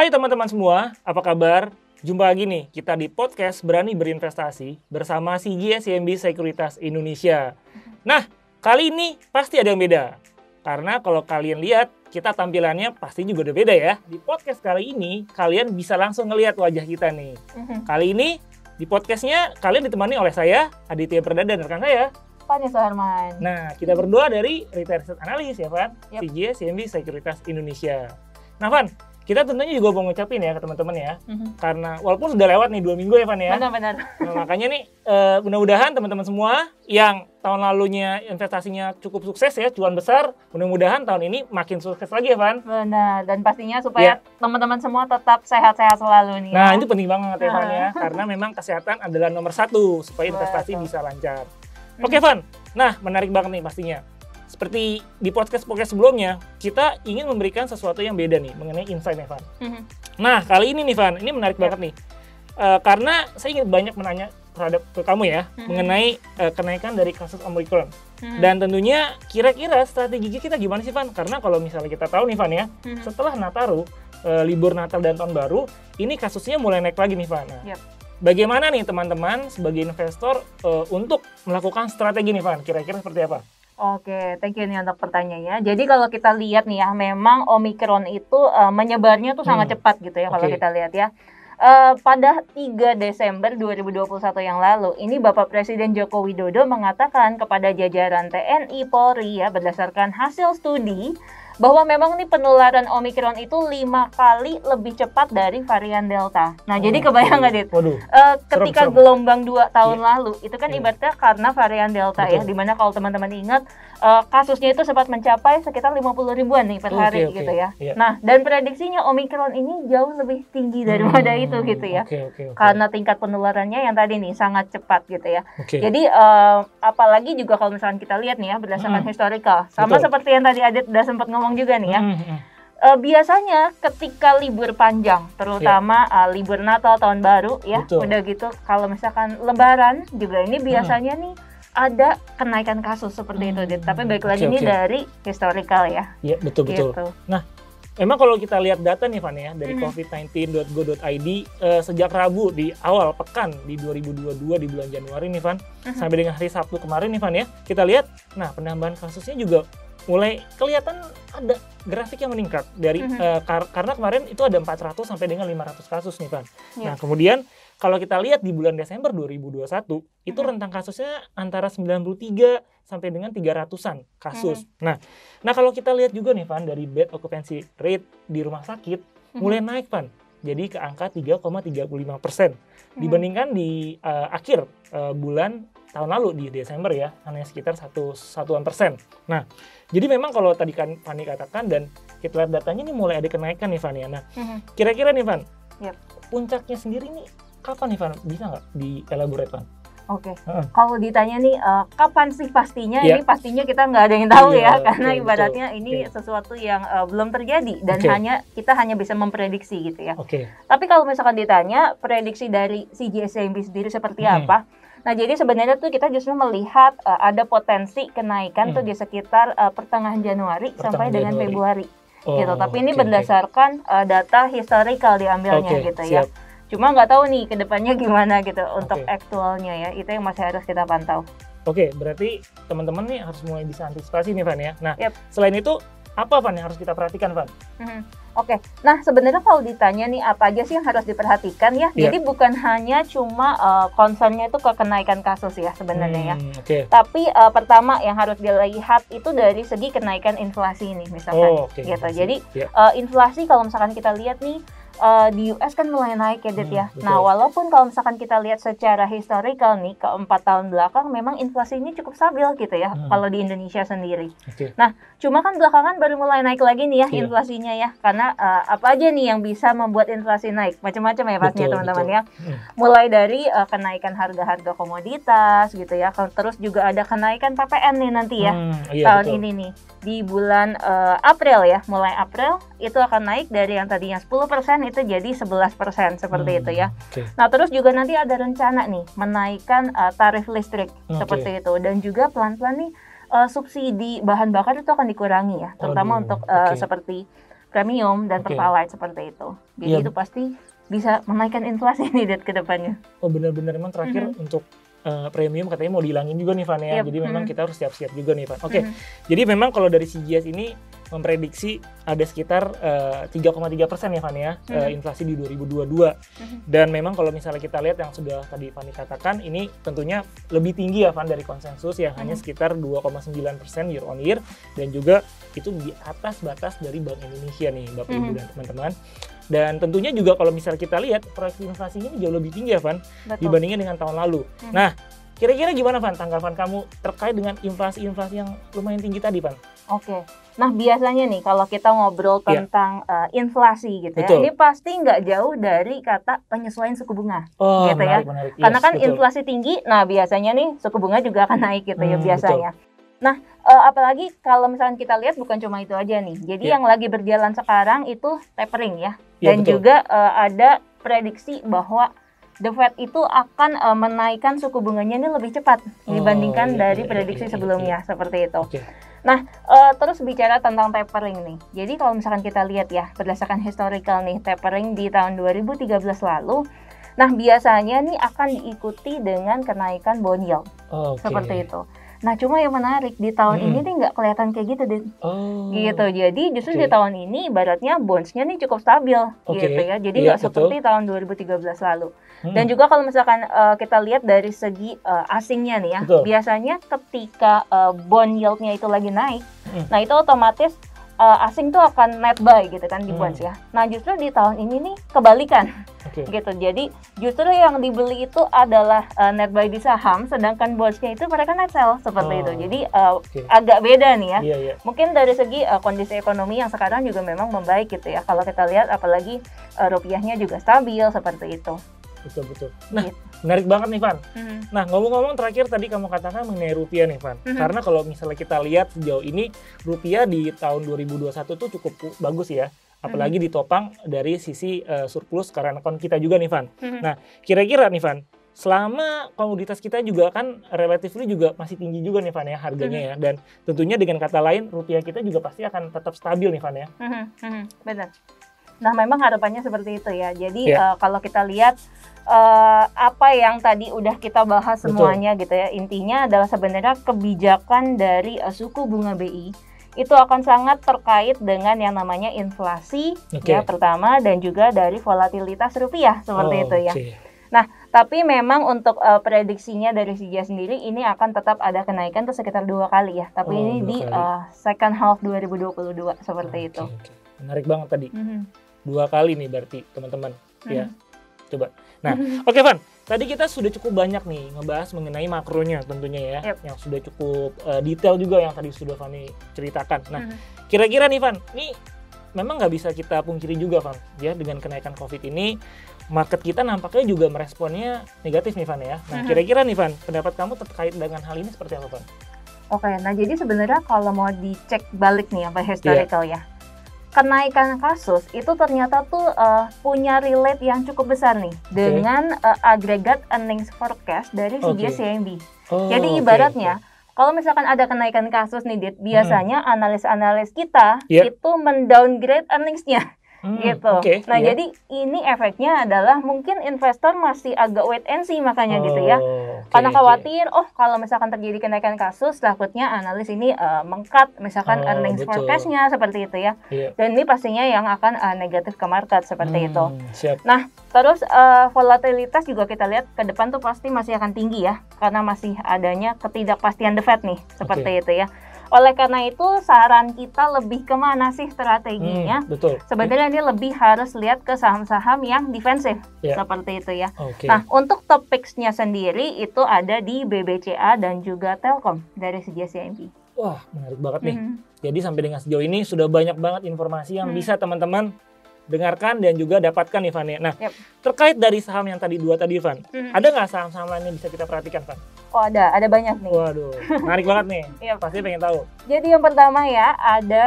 Hai teman-teman semua, apa kabar? Jumpa lagi nih kita di podcast Berani Berinvestasi bersama CGS CIMB Sekuritas Indonesia. Nah, kali ini pasti ada yang beda. Karena kalau kalian lihat, kita tampilannya pasti juga udah beda ya. Di podcast kali ini, kalian bisa langsung ngelihat wajah kita nih. Kali ini, di podcastnya kalian ditemani oleh saya, Aditya Perdana, dan rekan saya, Fani Suherman. Nah, kita berdua dari Retail Research Analyst ya, Van? Yep. CGS CIMB Sekuritas Indonesia. Nah, Van, kita tentunya juga mau ngucapin ya ke teman-teman ya. Karena walaupun sudah lewat nih 2 minggu ya, Van ya. Benar-benar. Nah, makanya nih mudah-mudahan teman-teman semua yang tahun lalunya investasinya cukup sukses ya, cuan besar, mudah-mudahan tahun ini makin sukses lagi ya, Van. Benar, dan pastinya supaya teman-teman semua tetap sehat-sehat selalu nih. Nah, itu penting banget ya, Van ya. Karena memang kesehatan adalah nomor 1 supaya investasi bisa lancar. Oke, Van. Nah, menarik banget nih pastinya. Seperti di podcast-podcast sebelumnya, kita ingin memberikan sesuatu yang beda nih mengenai insight nih, Van. Nah, kali ini nih, Van, ini menarik banget nih. Karena saya ingin banyak menanya terhadap ke kamu ya, mengenai kenaikan dari kasus Omicron. Dan tentunya kira-kira strategi kita gimana sih, Van? Karena kalau misalnya kita tahu nih, Van ya, setelah Nataru, libur Natal dan Tahun Baru, ini kasusnya mulai naik lagi nih, Van. Nah, bagaimana nih teman-teman sebagai investor untuk melakukan strategi nih, Van? Kira-kira seperti apa? Oke, thank you nih untuk pertanyaannya. Jadi kalau kita lihat nih ya, memang Omicron itu menyebarnya tuh sangat cepat gitu ya kalau kita lihat ya. Pada 3 Desember 2021 yang lalu, ini Bapak Presiden Joko Widodo mengatakan kepada jajaran TNI, Polri ya, berdasarkan hasil studi bahwa memang nih penularan Omicron itu 5 kali lebih cepat dari varian Delta. Nah, jadi kebayang nggak, Dit? Ketika gelombang 2 tahun lalu, itu kan ibaratnya karena varian Delta ya, dimana kalau teman-teman ingat, kasusnya itu sempat mencapai sekitar 50 ribuan nih per hari gitu ya. Nah, dan prediksinya Omicron ini jauh lebih tinggi daripada itu gitu ya. Karena tingkat penularannya yang tadi nih sangat cepat gitu ya. Jadi, apalagi juga kalau misalkan kita lihat nih ya, berdasarkan historical. Sama seperti yang tadi Adit udah sempat ngomong juga nih ya. Biasanya ketika libur panjang, terutama libur Natal, Tahun Baru ya, udah gitu kalau misalkan Lebaran juga ini biasanya nih ada kenaikan kasus seperti itu, Dit. Tapi baik lagi nih dari historical ya. Iya, betul-betul. Gitu. Nah, memang kalau kita lihat data nih, Van ya, dari covid19.go.id sejak Rabu di awal pekan di 2022 di bulan Januari nih, Van, sampai dengan hari Sabtu kemarin nih, Van ya, kita lihat, nah penambahan kasusnya juga mulai kelihatan ada grafik yang meningkat dari karena kemarin itu ada 400 sampai dengan 500 kasus nih, Van. Nah, kemudian kalau kita lihat di bulan Desember 2021 itu rentang kasusnya antara 93 sampai dengan 300-an kasus. Nah, kalau kita lihat juga nih, Van, dari bed occupancy rate di rumah sakit mulai naik, Van. Jadi ke angka 3,35% dibandingkan di akhir bulan tahun lalu di Desember ya, hanya sekitar 1%. Nah, jadi memang kalau tadi kan Fani katakan dan kita lihat datanya ini mulai ada kenaikan nih, Van ya. Nah, kira-kira nih, Van, puncaknya sendiri nih kapan nih, Van? Bisa nggak di-elaborate, Van? Oke, kalau ditanya nih kapan sih pastinya, ini pastinya kita nggak ada yang tahu ya, karena ibaratnya ini sesuatu yang belum terjadi dan kita hanya bisa memprediksi gitu ya. Tapi kalau misalkan ditanya prediksi dari CGS CIMB sendiri seperti apa, nah jadi sebenarnya tuh kita justru melihat ada potensi kenaikan tuh di sekitar pertengahan Januari sampai dengan Februari gitu. Tapi ini berdasarkan data historical diambilnya gitu ya. Cuma nggak tahu nih kedepannya gimana gitu untuk aktualnya ya, itu yang masih harus kita pantau. Berarti teman-teman nih harus mulai bisa antisipasi nih, Van ya. Nah, selain itu apa, Van, yang harus kita perhatikan, Van? Nah sebenarnya kalau ditanya nih apa aja sih yang harus diperhatikan ya, jadi bukan hanya cuma concernnya itu ke kenaikan kasus ya sebenarnya ya. Tapi pertama yang harus dilihat itu dari segi kenaikan inflasi nih misalkan gitu. Jadi inflasi kalau misalkan kita lihat nih, di US kan mulai naik ya, Dit ya. Nah, walaupun kalau misalkan kita lihat secara historical nih ke 4 tahun belakang memang inflasi ini cukup stabil gitu ya kalau di Indonesia sendiri. Nah, cuma kan belakangan baru mulai naik lagi nih ya inflasinya ya. Karena apa aja nih yang bisa membuat inflasi naik? Macam-macam ya pastinya teman-teman ya. Mulai dari kenaikan harga-harga komoditas gitu ya. Terus juga ada kenaikan PPN nih nanti ya. Tahun ini nih di bulan April ya. Mulai April itu akan naik dari yang tadinya 10% itu jadi 11% seperti itu ya. Nah, terus juga nanti ada rencana nih menaikkan tarif listrik seperti itu, dan juga pelan-pelan nih subsidi bahan bakar itu akan dikurangi ya, terutama untuk seperti premium dan Oke. pertalite seperti itu. Jadi Iya. itu pasti bisa menaikkan inflasi nih Det, ke depannya. Oh benar-benar memang terakhir untuk premium katanya mau dihilangin juga nih Van ya. Yap. Jadi memang kita harus siap-siap juga nih Van. Oke. Mhm. Jadi memang kalau dari CGS ini memprediksi ada sekitar 3,3% ya Van ya inflasi di 2022. Dan memang kalau misalnya kita lihat yang sudah tadi Fani katakan ini tentunya lebih tinggi ya Van dari konsensus yang hanya sekitar 2,9% year on year dan juga itu di atas batas dari Bank Indonesia nih Bapak Ibu dan teman-teman. Dan tentunya juga kalau misalnya kita lihat proyeksi inflasinya ini jauh lebih tinggi ya Van dibandingkan dengan tahun lalu. Nah, kira-kira gimana Van tanggapan kamu terkait dengan inflasi-inflasi yang lumayan tinggi tadi Van? Oke. Nah, biasanya nih kalau kita ngobrol tentang inflasi gitu ya, Betul. ini pasti nggak jauh dari kata penyesuaian suku bunga. Oh, Gitu ya. menarik. Karena Yes, kan betul. inflasi tinggi, nah biasanya nih suku bunga juga akan naik gitu ya biasanya. Nah, apalagi kalau misalnya kita lihat bukan cuma itu aja nih. Jadi yang lagi berjalan sekarang itu tapering ya. Iya, Dan betul. juga ada prediksi bahwa The Fed itu akan menaikkan suku bunganya ini lebih cepat dibandingkan dari prediksi sebelumnya seperti itu. Oke. Nah, terus bicara tentang tapering nih. Jadi kalau misalkan kita lihat ya, berdasarkan historical nih, tapering di tahun 2013 lalu, nah biasanya nih akan diikuti dengan kenaikan bond yield. Oke. Seperti itu. Nah, cuma yang menarik di tahun ini nih nggak kelihatan kayak gitu, Din. Oh. Gitu. Jadi justru Oke. di tahun ini ibaratnya bonds-nya nih cukup stabil Oke. gitu ya. Jadi Iya, nggak seperti tahun 2013 lalu. Hmm. Dan juga kalau misalkan kita lihat dari segi asingnya nih ya, Betul. biasanya ketika bond yield-nya itu lagi naik, Hmm. nah itu otomatis asing tuh akan net buy gitu kan di bonds Hmm. ya. Nah justru di tahun ini nih kebalikan Oke. gitu. Jadi justru yang dibeli itu adalah net buy di saham, sedangkan bonds-nya itu mereka net sell seperti Oh, itu. Jadi oke. agak beda nih ya. Iya, iya. Mungkin dari segi kondisi ekonomi yang sekarang juga memang membaik gitu ya. Kalau kita lihat apalagi rupiahnya juga stabil seperti itu. Betul. Nah, Gitu. menarik banget nih Van. Mhm. Nah, ngomong-ngomong terakhir tadi kamu katakan mengenai rupiah nih Van. Karena kalau misalnya kita lihat sejauh ini rupiah di tahun 2021 tuh cukup bagus ya. Apalagi ditopang dari sisi surplus current account kita juga nih Van. Nah, kira-kira nih Van, selama komoditas kita juga kan relatifly juga masih tinggi juga nih Van ya harganya ya. Dan tentunya dengan kata lain rupiah kita juga pasti akan tetap stabil nih Van ya. Benar. Nah, memang harapannya seperti itu ya. Jadi Iya. kalau kita lihat apa yang tadi udah kita bahas Betul. semuanya gitu ya, intinya adalah sebenarnya kebijakan dari suku bunga BI itu akan sangat terkait dengan yang namanya inflasi Oke. ya pertama, dan juga dari volatilitas rupiah seperti itu ya. Oke. Nah, tapi memang untuk prediksinya dari CGS sendiri ini akan tetap ada kenaikan tuh sekitar 2 kali ya. Tapi ini 2 di kali. second half 2022 seperti itu. Oke. Menarik banget tadi. Mhm. 2 kali nih berarti teman-teman ya. Coba. Nah, Mhm. oke Van. Tadi kita sudah cukup banyak nih ngebahas mengenai makronya tentunya ya, Yep. yang sudah cukup detail juga yang tadi sudah Fani ceritakan. Nah, Mhm. kira-kira nih Van, ini memang nggak bisa kita pungkiri juga Van, ya dengan kenaikan COVID ini, market kita nampaknya juga meresponnya negatif nih Van ya. Nah, Mhm. kira-kira nih Van, pendapat kamu terkait dengan hal ini seperti apa Van? Oke, nah jadi sebenarnya kalau mau dicek balik nih apa historical ya, kenaikan kasus itu ternyata tuh punya relate yang cukup besar nih dengan agregat earnings forecast dari CGS CIMB. Oh, Jadi oke, ibaratnya kalau misalkan ada kenaikan kasus nih, Dit, biasanya analis-analis kita Yep. itu mendowngrade earnings-nya. Gitu. Oke, Nah, iya. jadi ini efeknya adalah mungkin investor masih agak wait and see makanya gitu ya. Oke, Karena oke. khawatir, kalau misalkan terjadi kenaikan kasus, takutnya analis ini meng-cut misalkan earnings betul. forecast-nya seperti itu ya. Iya. Dan ini pastinya yang akan negatif ke market seperti itu. Siap. Nah, terus volatilitas juga kita lihat ke depan tuh pasti masih akan tinggi ya, karena masih adanya ketidakpastian The Fed nih, seperti itu ya. Oleh karena itu, saran kita lebih kemana sih strateginya? Betul. Sebenarnya ini lebih harus lihat ke saham-saham yang defensif, Ya. seperti itu ya. Oke. Nah, untuk top picks-nya sendiri itu ada di BBCA dan juga Telkom dari CGS CIMB. Wah, menarik banget nih. Mhm. Jadi sampai dengan sejauh ini sudah banyak banget informasi yang bisa teman-teman dengarkan dan juga dapatkan nih Van ya. Nah, Yep. terkait dari saham yang tadi 2 tadi Van, Mhm. ada nggak saham-saham lain yang bisa kita perhatikan Van? Oh, ada banyak nih. Waduh, menarik banget nih. Yep. Pasti pengen tahu. Jadi yang pertama ya ada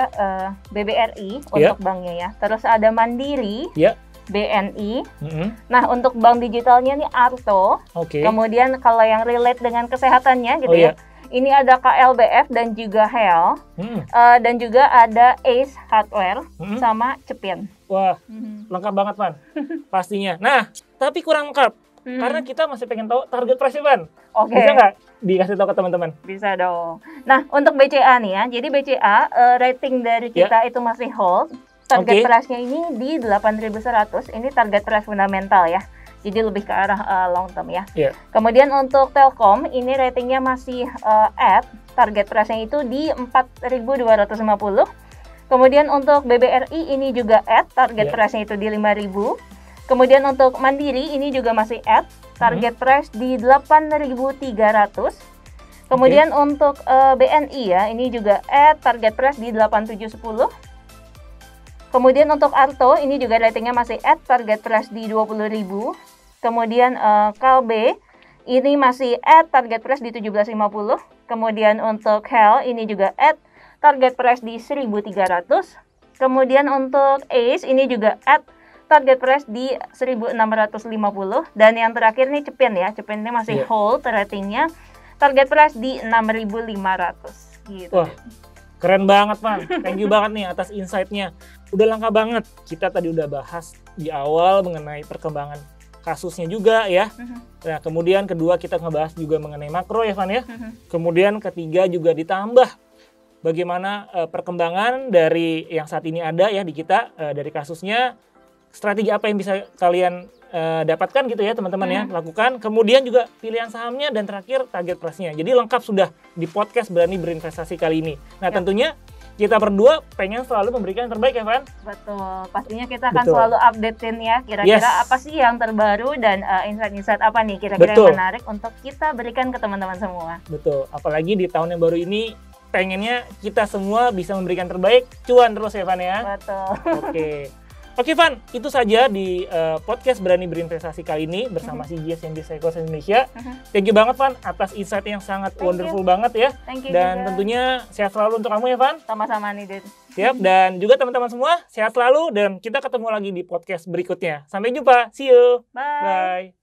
BBRI Iya. untuk banknya ya. Terus ada Mandiri, Iya. BNI. Mhm. Nah, untuk bank digitalnya nih Arto. Oke. Kemudian kalau yang relate dengan kesehatannya gitu Oh, ya. iya. Ini ada KLBF dan juga HEL, dan juga ada Ace Hardware sama Cepin. Wah, lengkap banget, Van. Pastinya. Nah, tapi kurang lengkap. Karena kita masih pengen tahu target price-nya, Van. Oke. Bisa nggak dikasih tahu ke teman-teman? Bisa dong. Nah, untuk BCA nih ya. Jadi BCA rating dari kita itu masih hold. Target price-nya ini di 8.100. Ini target price fundamental ya. Jadi lebih ke arah long term ya. Kemudian untuk Telkom ini ratingnya masih at, target price-nya itu di 4.250. Kemudian untuk BBRI ini juga at, target price-nya itu di 5.000. Kemudian untuk Mandiri ini juga masih at, target price di 8.300. Kemudian untuk BNI ya, ini juga at, target price di 8.710. Kemudian untuk Arto ini juga ratingnya masih at, target price di 20.000. Kemudian Kalbe ini masih at, target price di 17.50. Kemudian untuk HEL ini juga at, target price di 1.300. Kemudian untuk Ace ini juga at, target price di 1.650. Dan yang terakhir nih Cepin ya. Cepin ini masih hold ratingnya, target price di 6.500 gitu. Wah, keren banget, Van. Thank you banget nih atas insight-nya. Udah lengkap banget. Kita tadi udah bahas di awal mengenai perkembangan kasusnya juga ya. Nah, kemudian kedua kita ngebahas juga mengenai makro ya, Van ya. Kemudian ketiga juga ditambah bagaimana perkembangan dari yang saat ini ada ya di kita, dari kasusnya, strategi apa yang bisa kalian dapatkan gitu ya teman-teman ya, lakukan. Kemudian juga pilihan sahamnya dan terakhir target price-nya. Jadi lengkap sudah di podcast Berani Berinvestasi kali ini. Nah, tentunya kita berdua pengen selalu memberikan yang terbaik ya, Van? Betul. Pastinya kita akan selalu updatein ya kira-kira apa sih yang terbaru dan insight-insight apa nih kira-kira yang menarik untuk kita berikan ke teman-teman semua. Betul. Apalagi di tahun yang baru ini pengennya kita semua bisa memberikan terbaik, cuan terus ya, Van ya? Betul. Oke, Van, itu saja di podcast Berani Berinvestasi kali ini bersama CGS yang di Seikos Indonesia. Thank you banget, Van, atas insight yang sangat wonderful banget ya. Dan tentunya sehat selalu untuk kamu ya, Van. Sama-sama nih, Din. Siap, dan juga teman-teman semua sehat selalu dan kita ketemu lagi di podcast berikutnya. Sampai jumpa, see you. Bye.